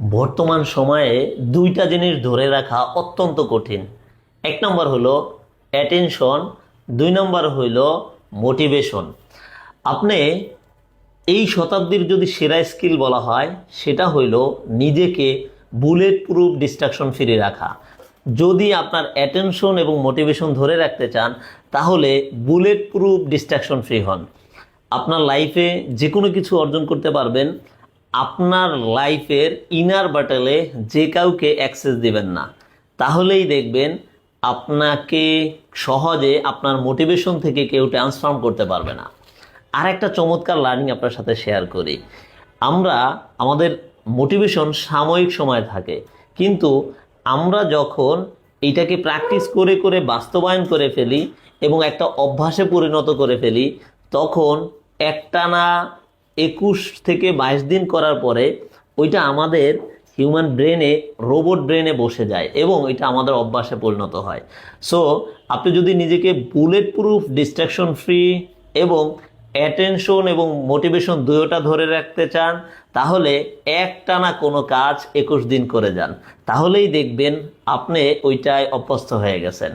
বর্তমান সময়ে দুইটা জিনিস ধরে রাখা অত্যন্ত কঠিন। এক নম্বর হলো অ্যাটেনশন, দুই নম্বর হইল মোটিভেশন। আপনি এই শতাব্দীর যদি সেরা স্কিল বলা হয় সেটা হইল নিজেকে বুলেট প্রুফ ডিস্ট্রাকশন ফ্রি রাখা। যদি আপনার অ্যাটেনশন এবং মোটিভেশন ধরে রাখতে চান তাহলে বুলেট প্রুফ ডিস্ট্রাকশন ফ্রি হন। আপনার লাইফে যে কোনো কিছু অর্জন করতে পারবেন। আপনার লাইফের ইনার ব্যাটেলে যে কাউকে অ্যাক্সেস দিবেন না, তাহলেই দেখবেন আপনাকে সহজে আপনার মোটিভেশন থেকে কেউ ট্রান্সফর্ম করতে পারবে না। আর একটা চমৎকার লার্নিং আপনার সাথে শেয়ার করি। আমরা আমাদের মোটিভেশন সাময়িক সময় থাকে, কিন্তু আমরা যখন এইটাকে প্র্যাকটিস করে করে বাস্তবায়ন করে ফেলি এবং একটা অভ্যাসে পরিণত করে ফেলি, তখন একটানা 21 থেকে 22 দিন করার পরে ওইটা আমাদের হিউম্যান ব্রেনে, রোবট ব্রেনে বসে যায় এবং এটা আমাদের অভ্যাসে পরিণত হয়। সো আপনি যদি নিজেকে বুলেট প্রুফ, ডিস্ট্রাকশন ফ্রি এবং অ্যাটেনশন এবং মোটিভেশন দুয়োটা ধরে রাখতে চান, তাহলে একটানা কোনো কাজ 21 দিন করে যান, তাহলেই দেখবেন আপনি ওইটায় অভ্যস্ত হয়ে গেছেন।